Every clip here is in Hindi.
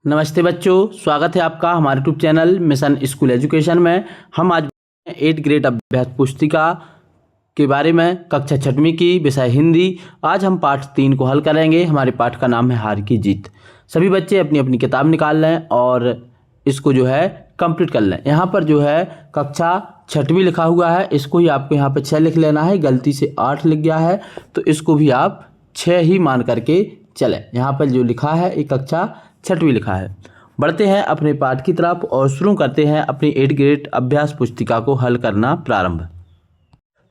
नमस्ते बच्चों, स्वागत है आपका हमारे YouTube channel mission school education में। हम आज 8th ग्रेड अभ्यास पुस्तिका के बारे में कक्षा 6वीं की विषय हिंदी। आज हम पाठ 3 को हल करेंगे। हमारे पाठ का नाम है हार की जीत। सभी बच्चे अपनी अपनी किताब निकाल लें और इसको जो है कंप्लीट कर लें। यहाँ पर जो है कक्षा 6वीं लिखा हुआ है, इसको ही आपको यहाँ पे 6 लिख लेना है। गलती से 8 लिख गया है तो इसको भी आप 6 ही मान करके चलें। यहाँ पर जो लिखा है ये कक्षा 6वीं लिखा है। बढ़ते हैं अपने पाठ की तरफ और शुरू करते हैं अपनी 8th ग्रेड अभ्यास पुस्तिका को हल करना प्रारंभ।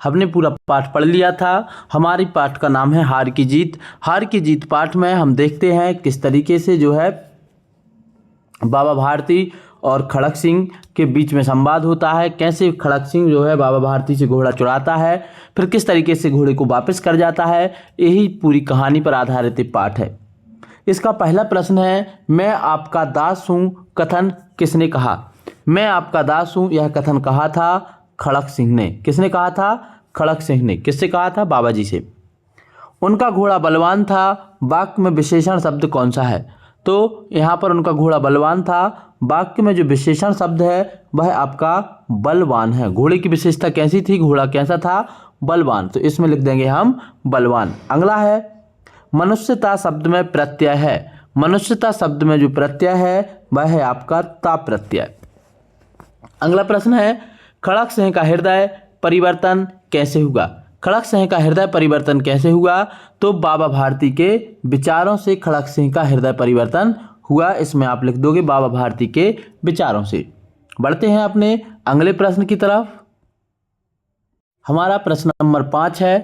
हमने पूरा पाठ पढ़ लिया था। हमारी पाठ का नाम है हार की जीत। हार की जीत पाठ में हम देखते हैं किस तरीके से जो है बाबा भारती और खड़क सिंह के बीच में संवाद होता है। कैसे खड़क सिंह जो है बाबा भारती से घोड़ा चुराता है, फिर किस तरीके से घोड़े को वापस कर जाता है। यही पूरी कहानी पर आधारित ये पाठ है। इसका पहला प्रश्न है, मैं आपका दास हूँ कथन किसने कहा? मैं आपका दास हूँ यह कथन कहा था खड़क सिंह ने। किसने कहा था? खड़क सिंह ने। किससे कहा था? बाबा जी से। उनका घोड़ा बलवान था, वाक्य में विशेषण शब्द कौन सा है? तो यहाँ पर उनका घोड़ा बलवान था, वाक्य में जो विशेषण शब्द है वह आपका बलवान है। घोड़े की विशेषता कैसी थी? घोड़ा कैसा था? बलवान। तो इसमें लिख देंगे हम बलवान। अगला है, मनुष्यता शब्द में प्रत्यय है। मनुष्यता शब्द में जो प्रत्यय है वह है आपका ता प्रत्यय। अगला प्रश्न है, खड़क सिंह का हृदय परिवर्तन कैसे हुआ? खड़क सिंह का हृदय परिवर्तन कैसे हुआ? तो बाबा भारती के विचारों से खड़क सिंह का हृदय परिवर्तन हुआ। इसमें आप लिख दोगे बाबा भारती के विचारों से। बढ़ते हैं अपने अगले प्रश्न की तरफ। हमारा प्रश्न नंबर 5 है,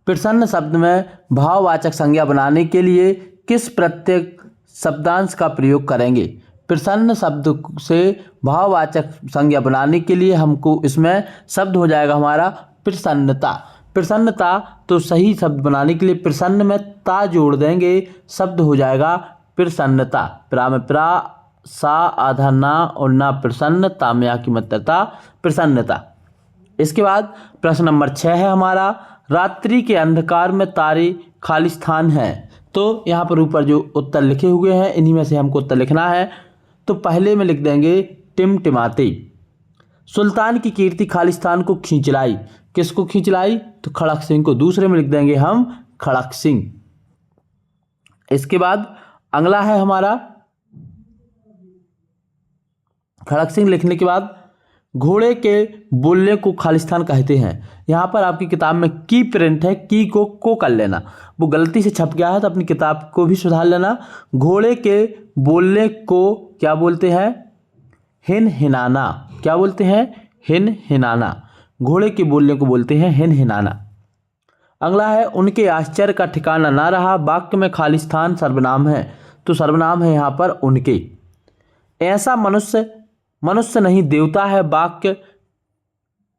प्रसन्न शब्द में भाववाचक संज्ञा बनाने के लिए किस प्रत्येक शब्दांश का प्रयोग करेंगे? प्रसन्न शब्द से भाववाचक संज्ञा बनाने के लिए हमको इसमें शब्द हो जाएगा हमारा प्रसन्नता। प्रसन्नता तो सही शब्द बनाने के लिए प्रसन्न में ता जोड़ देंगे, शब्द हो जाएगा प्रसन्नता। प्रा में प्रा, सा आधा ना और ना प्रसन्न, ता में आ की मात्रा प्रसन्नता। इसके बाद प्रश्न नंबर 6 है हमारा, रात्रि के अंधकार में तारे खालिस्तान हैं। तो यहाँ पर ऊपर जो उत्तर लिखे हुए हैं इन्हीं में से हमको उत्तर लिखना है। तो पहले में लिख देंगे टिमटिमाते। सुल्तान की कीर्ति खालिस्तान को खींच लाई। किसको खींच लाई? तो खड़क सिंह को। दूसरे में लिख देंगे हम खड़क सिंह। इसके बाद अगला है हमारा, खड़क सिंह लिखने के बाद घोड़े के बोलने को खालिस्तान कहते हैं। यहाँ पर आपकी किताब में की प्रिंट है, की को कर लेना, वो गलती से छप गया है तो अपनी किताब को भी सुधार लेना। घोड़े के बोलने को क्या बोलते हैं? हिन हिनाना। क्या बोलते हैं? हिन हिनाना। घोड़े के बोलने को बोलते हैं हिन हिनाना। अगला है, उनके आश्चर्य का ठिकाना ना रहा, वाक्य में खालिस्तान सर्वनाम है। तो सर्वनाम है यहाँ पर उनके। ऐसा मनुष्य मनुष्य नहीं देवता है, वाक्य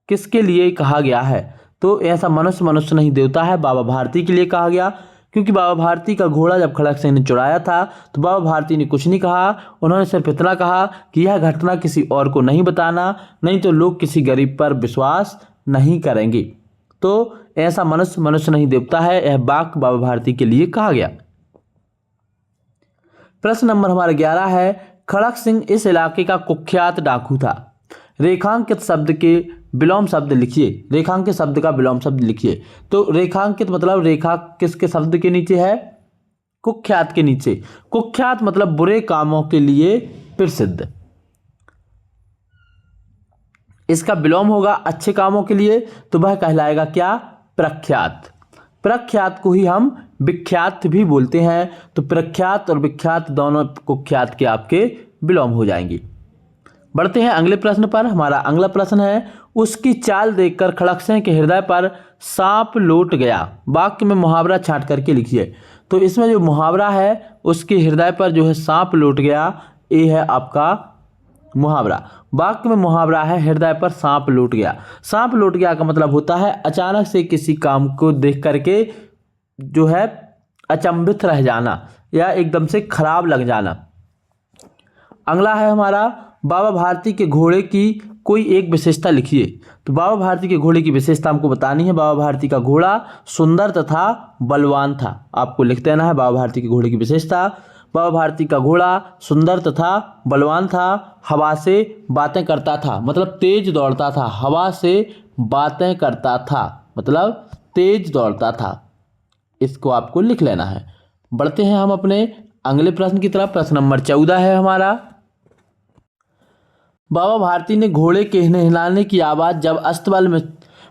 किसके लिए कहा गया है? तो ऐसा मनुष्य मनुष्य नहीं देवता है बाबा भारती के लिए कहा गया, क्योंकि बाबा भारती का घोड़ा जब खड़क सिंह ने चुराया था तो बाबा भारती ने कुछ नहीं कहा। उन्होंने सिर्फ इतना कहा कि यह घटना किसी और को नहीं बताना, नहीं तो लोग किसी गरीब पर विश्वास नहीं करेंगे। तो ऐसा मनुष्य मनुष्य नहीं देवता है, यह वाक्य बाबा भारती के लिए कहा गया। प्रश्न नंबर हमारा 11 है, खड़क सिंह इस इलाके का कुख्यात डाकू था। रेखांकित शब्द के विलोम शब्द लिखिए। रेखांकित शब्द का विलोम शब्द लिखिए। तो रेखांकित मतलब रेखा किसके शब्द के नीचे है? कुख्यात के नीचे। कुख्यात मतलब बुरे कामों के लिए प्रसिद्ध। इसका विलोम होगा अच्छे कामों के लिए, तो वह कहलाएगा क्या? प्रख्यात। प्रख्यात को ही हम विख्यात भी बोलते हैं। तो प्रख्यात और विख्यात दोनों कुख्यात के आपके विलोम हो जाएंगे। बढ़ते हैं अगले प्रश्न पर। हमारा अगला प्रश्न है, उसकी चाल देखकर खड़क सिंह के हृदय पर सांप लौट गया। वाक्य में मुहावरा छांट करके लिखिए। तो इसमें जो मुहावरा है उसके हृदय पर जो है सांप लौट गया, ये है आपका मुहावरा। वाक्य में मुहावरा है हृदय पर सांप लौट गया। सांप लौट गया का मतलब होता है अचानक से किसी काम को देख करके जो है अचंभित रह जाना या एकदम से खराब लग जाना। अगला है हमारा, बाबा भारती के घोड़े की कोई एक विशेषता लिखिए। तो बाबा भारती के घोड़े की विशेषता हमको बतानी है। बाबा भारती का घोड़ा सुंदर तथा बलवान था। आपको लिख देना है बाबा भारती के घोड़े की विशेषता। बाबा भारती का घोड़ा सुंदर तथा बलवान था, हवा से बातें करता था, मतलब तेज दौड़ता था, हवा से बातें करता था मतलब तेज दौड़ता था। इसको आपको लिख लेना है। बढ़ते हैं हम अपने अगले प्रश्न की तरफ। प्रश्न नंबर 14 है हमारा। बाबा भारती ने घोड़े के हिलाने की आवाज़ जब अस्तबल में,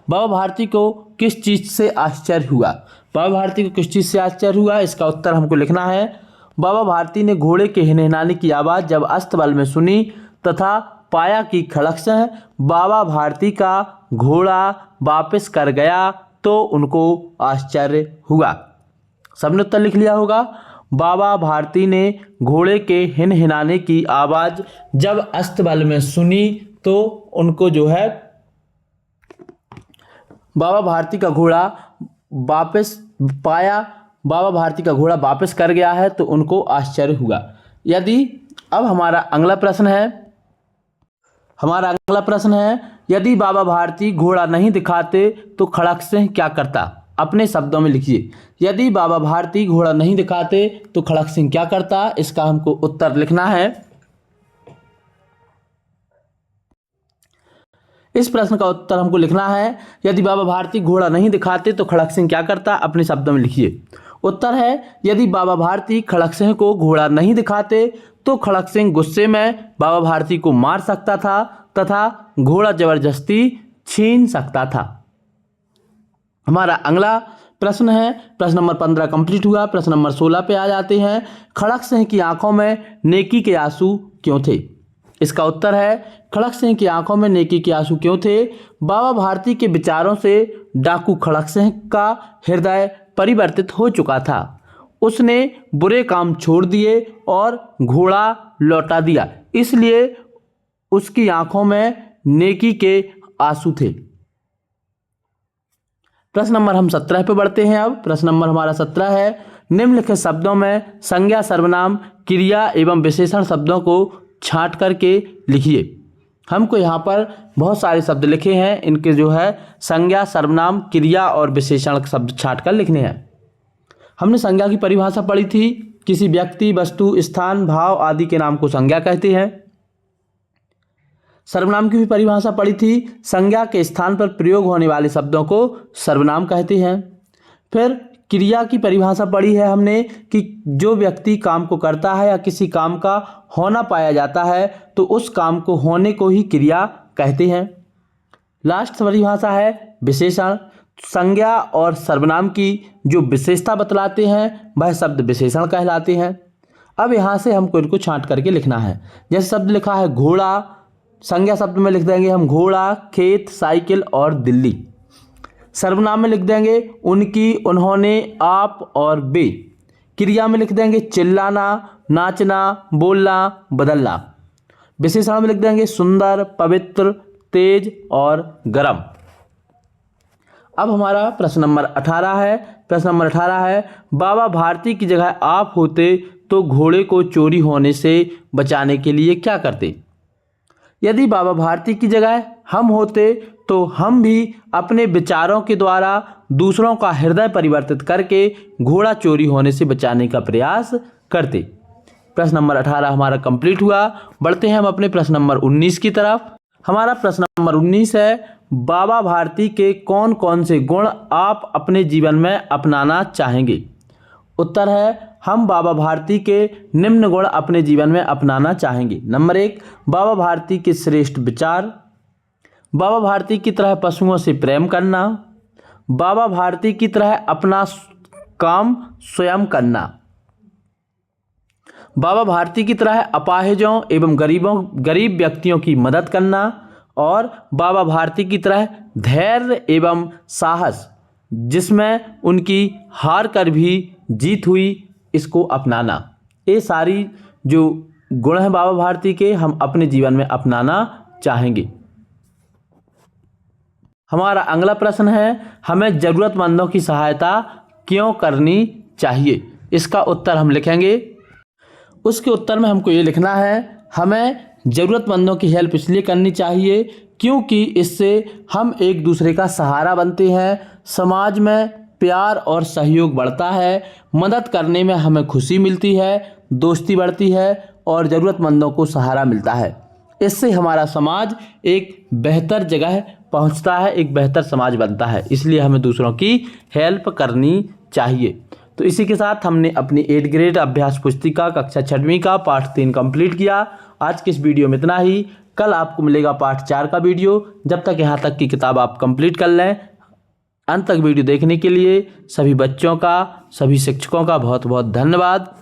बाबा भारती को किस चीज़ से आश्चर्य हुआ? बाबा भारती को किस चीज़ से आश्चर्य हुआ, इसका उत्तर हमको लिखना है। बाबा भारती ने घोड़े के हिलाने की आवाज़ जब अस्तबल में सुनी तथा पाया कि खड़क से बाबा भारती का घोड़ा वापस कर गया तो उनको आश्चर्य हुआ। सबने उत्तर लिख लिया होगा। बाबा भारती ने घोड़े के हिनहिनाने की आवाज़ जब अस्तबल में सुनी तो उनको जो है बाबा भारती का घोड़ा वापस पाया, बाबा भारती का घोड़ा वापस कर गया है तो उनको आश्चर्य हुआ। यदि अब हमारा अगला प्रश्न है, यदि बाबा भारती घोड़ा नहीं दिखाते तो खड़क सिंह क्या करता? अपने शब्दों में लिखिए। यदि बाबा भारती घोड़ा नहीं दिखाते तो खड़क सिंह क्या करता? इसका हमको उत्तर लिखना है। इस प्रश्न का उत्तर हमको लिखना है, यदि बाबा भारती घोड़ा नहीं दिखाते तो खड़क सिंह क्या करता? अपने शब्दों में लिखिए। उत्तर है, यदि बाबा भारती खड़क सिंह को घोड़ा नहीं दिखाते तो खड़क सिंह गुस्से में बाबा भारती को मार सकता था तथा घोड़ा जबरदस्ती छीन सकता था। हमारा अगला प्रश्न है, प्रश्न नंबर 15 कंप्लीट हुआ। प्रश्न नंबर 16 पे आ जाते हैं। खड़क सिंह की आंखों में नेकी के आंसू क्यों थे? इसका उत्तर है, खड़क सिंह की आंखों में नेकी के आंसू क्यों थे? बाबा भारती के विचारों से डाकू खड़क सिंह का हृदय परिवर्तित हो चुका था। उसने बुरे काम छोड़ दिए और घोड़ा लौटा दिया, इसलिए उसकी आंखों में नेकी के आंसू थे। प्रश्न नंबर हम 17 पे बढ़ते हैं। अब प्रश्न नंबर हमारा 17 है, निम्नलिखित शब्दों में संज्ञा, सर्वनाम, क्रिया एवं विशेषण शब्दों को छांट करके लिखिए। हमको यहाँ पर बहुत सारे शब्द लिखे हैं, इनके जो है संज्ञा, सर्वनाम, क्रिया और विशेषण शब्द छांट कर लिखने हैं। हमने संज्ञा की परिभाषा पढ़ी थी, किसी व्यक्ति, वस्तु, स्थान, भाव आदि के नाम को संज्ञा कहते हैं। सर्वनाम की भी परिभाषा पढ़ी थी, संज्ञा के स्थान पर प्रयोग होने वाले शब्दों को सर्वनाम कहते हैं। फिर क्रिया की परिभाषा पढ़ी है हमने कि जो व्यक्ति काम को करता है या किसी काम का होना पाया जाता है तो उस काम को होने को ही क्रिया कहते हैं। लास्ट परिभाषा है विशेषण, संज्ञा और सर्वनाम की जो विशेषता बतलाते हैं वह शब्द विशेषण कहलाते हैं। अब यहाँ से हमको इनको छांट करके लिखना है। जैसे शब्द लिखा है घोड़ा, संज्ञा शब्द में लिख देंगे हम घोड़ा, खेत, साइकिल और दिल्ली। सर्वनाम में लिख देंगे उनकी, उन्होंने, आप और वे। क्रिया में लिख देंगे चिल्लाना, नाचना, बोलना, बदलना। विशेषण में लिख देंगे सुंदर, पवित्र, तेज और गरम। अब हमारा प्रश्न नंबर 18 है। प्रश्न नंबर 18 है, बाबा भारती की जगह आप होते तो घोड़े को चोरी होने से बचाने के लिए क्या करते? यदि बाबा भारती की जगह हम होते तो हम भी अपने विचारों के द्वारा दूसरों का हृदय परिवर्तित करके घोड़ा चोरी होने से बचाने का प्रयास करते। प्रश्न नंबर 18 हमारा कंप्लीट हुआ। बढ़ते हैं हम अपने प्रश्न नंबर 19 की तरफ। हमारा प्रश्न नंबर 19 है, बाबा भारती के कौन कौन से गुण आप अपने जीवन में अपनाना चाहेंगे? उत्तर है, हम बाबा भारती के निम्न गुण अपने जीवन में अपनाना चाहेंगे। नंबर 1, बाबा भारती के श्रेष्ठ विचार, बाबा भारती की तरह पशुओं से प्रेम करना, बाबा भारती की तरह अपना काम स्वयं करना, बाबा भारती की तरह अपाहिजों एवं गरीब व्यक्तियों की मदद करना और बाबा भारती की तरह धैर्य एवं साहस जिसमें उनकी हार कर भी जीत हुई, इसको अपनाना। ये सारी जो गुण हैं बाबा भारती के, हम अपने जीवन में अपनाना चाहेंगे। हमारा अगला प्रश्न है, हमें ज़रूरतमंदों की सहायता क्यों करनी चाहिए? इसका उत्तर हम लिखेंगे। उसके उत्तर में हमको ये लिखना है, हमें ज़रूरतमंदों की हेल्प इसलिए करनी चाहिए क्योंकि इससे हम एक दूसरे का सहारा बनते हैं, समाज में प्यार और सहयोग बढ़ता है, मदद करने में हमें खुशी मिलती है दोस्ती बढ़ती है और ज़रूरतमंदों को सहारा मिलता है। इससे हमारा समाज एक बेहतर जगह पहुंचता है, एक बेहतर समाज बनता है। इसलिए हमें दूसरों की हेल्प करनी चाहिए। तो इसी के साथ हमने अपनी 8th ग्रेड अभ्यास पुस्तिका कक्षा 6वीं का पाठ 3 कंप्लीट किया। आज के इस वीडियो में इतना ही। कल आपको मिलेगा पाठ 4 का वीडियो। जब तक यहाँ तक की किताब आप कंप्लीट कर लें। अंत तक वीडियो देखने के लिए सभी बच्चों का, सभी शिक्षकों का बहुत बहुत धन्यवाद।